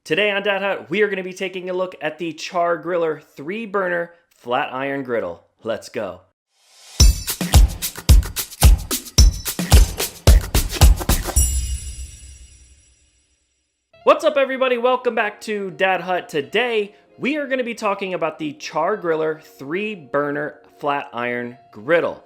Today on Dad Hut, we are going to be taking a look at the Char-Griller 3-burner flat iron griddle. Let's go. What's up everybody, welcome back to Dad Hut. Today, we are going to be talking about the Char-Griller 3-burner flat iron griddle.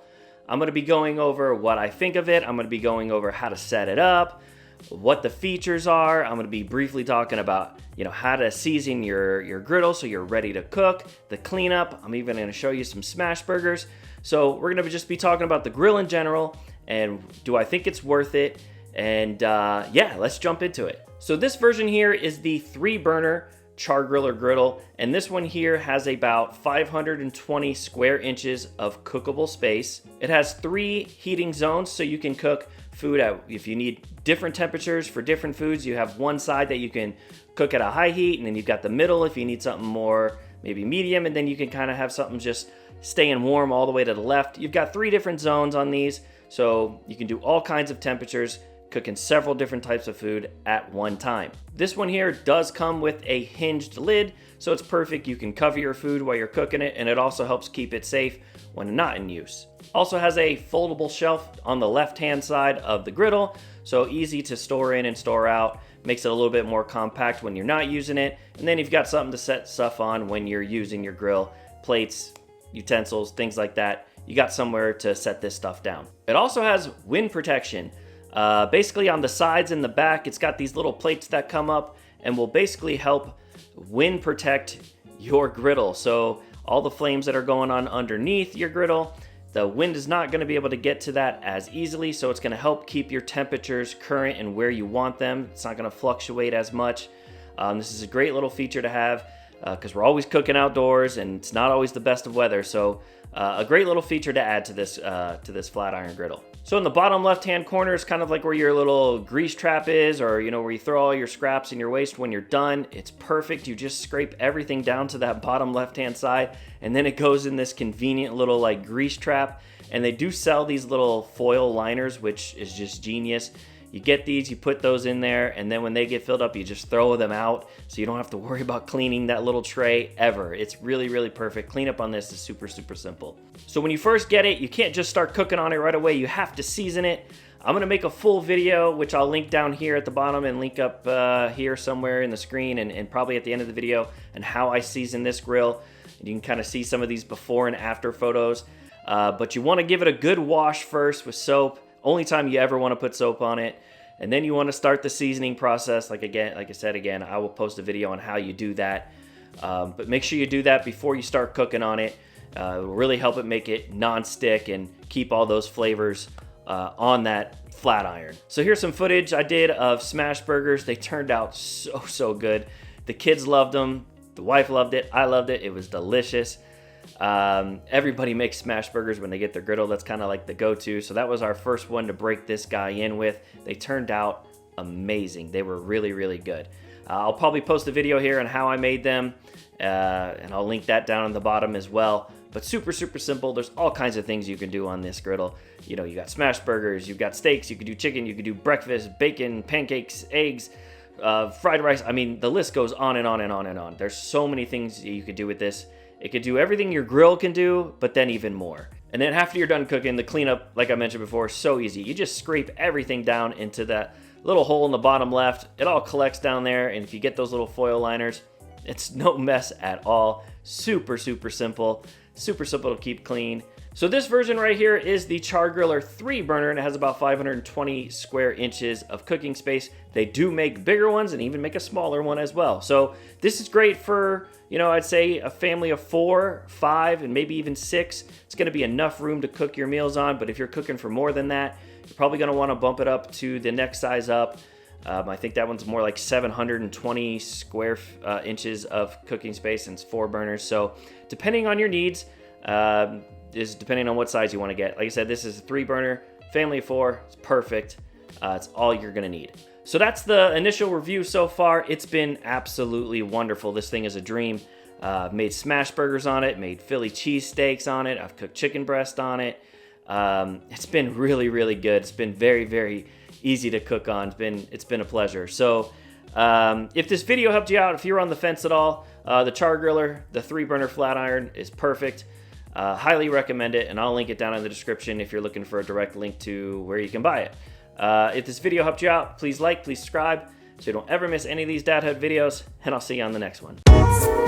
I'm going to be going over what I think of it, I'm going to be going over how to set it up, what the features are. I'm going to be briefly talking about, how to season your griddle so you're ready to cook, the cleanup. I'm even going to show you some smash burgers. So we're going to just be talking about the grill in general and do I think it's worth it? And yeah, let's jump into it. So this version here is the 3-burner Char-Griller griddle, and this one here has about 520 square inches of cookable space. It has 3 heating zones, so you can cook food at, if you need different temperatures for different foods, you have one side that you can cook at a high heat, and then you've got the middle if you need something more maybe medium, and then you can kind of have something just staying warm all the way to the left. You've got 3 different zones on these, so you can do all kinds of temperatures, cooking several different types of food at one time. This one here does come with a hinged lid, so it's perfect. You can cover your food while you're cooking it, and it also helps keep it safe when not in use. Also has a foldable shelf on the left-hand side of the griddle, so easy to store in and store out. Makes it a little bit more compact when you're not using it, and then you've got something to set stuff on when you're using your grill. Plates, utensils, things like that. You got somewhere to set this stuff down. It also has wind protection. Basically on the sides and the back, it's got these little plates that come up and will basically help wind protect your griddle. So all the flames that are going on underneath your griddle, the wind is not going to be able to get to that as easily, so it's going to help keep your temperatures current and where you want them. It's not going to fluctuate as much. This is a great little feature to have because we're always cooking outdoors and it's not always the best of weather. So a great little feature to add to this flat iron griddle. So in the bottom left-hand corner is kind of like where your little grease trap is, or where you throw all your scraps and your waste when you're done. It's perfect. You just scrape everything down to that bottom left-hand side, and then it goes in this convenient little like grease trap. And they do sell these little foil liners, which is just genius. You get these, you put those in there, and then when they get filled up, you just throw them out, so you don't have to worry about cleaning that little tray ever. It's really, really perfect. Cleanup on this is super, super simple. So when you first get it, you can't just start cooking on it right away. You have to season it. I'm going to make a full video, which I'll link down here at the bottom and link up here somewhere in the screen and probably at the end of the video, and how I season this grill. And you can kind of see some of these before and after photos. But you want to give it a good wash first with soap. Only time you ever want to put soap on it. And then you want to start the seasoning process. Like I said again, I will post a video on how you do that. But make sure you do that before you start cooking on it. It will really help it make it non-stick and keep all those flavors on that flat iron. So here's some footage I did of smash burgers. They turned out so good. The kids loved them. The wife loved it. I loved it. It was delicious. Everybody makes smash burgers when they get their griddle. That's kind of like the go-to. So that was our first one to break this guy in with. They turned out amazing. They were really, really good. I'll probably post a video here on how I made them, and I'll link that down on the bottom as well. But super, super simple. There's all kinds of things you can do on this griddle. You got smash burgers, you've got steaks, you could do chicken, you could do breakfast, bacon, pancakes, eggs, fried rice. I mean, the list goes on and on and on and on. There's so many things you could do with this. It could do everything your grill can do, but then even more. And then after you're done cooking, the cleanup, like I mentioned before, is so easy. You just scrape everything down into that little hole in the bottom left. It all collects down there, and if you get those little foil liners, it's no mess at all. Super, super simple. Super simple to keep clean. So this version right here is the Char-Griller 3-burner, and it has about 520 square inches of cooking space. They do make bigger ones and even make a smaller one as well. So this is great for, I'd say a family of 4, 5, and maybe even 6. It's going to be enough room to cook your meals on, but if you're cooking for more than that, you're probably going to want to bump it up to the next size up. I think that one's more like 720 square inches of cooking since it's 4 burners. So depending on your needs, is depending on what size you want to get. Like I said, this is a 3-burner, family of 4. It's perfect. It's all you're going to need. So that's the initial review so far. It's been absolutely wonderful. This thing is a dream. I've made smash burgers on it, made Philly cheesesteaks on it. I've cooked chicken breast on it. It's been really, really good. It's been very, very easy to cook on. It's been a pleasure. So If this video helped you out, if you're on the fence at all, the Char-Griller, the 3-burner flat iron is perfect. Highly recommend it, and I'll link it down in the description if you're looking for a direct link to where you can buy it. If this video helped you out, please like, please subscribe, so you don't ever miss any of these Dad Hut videos, and I'll see you on the next one.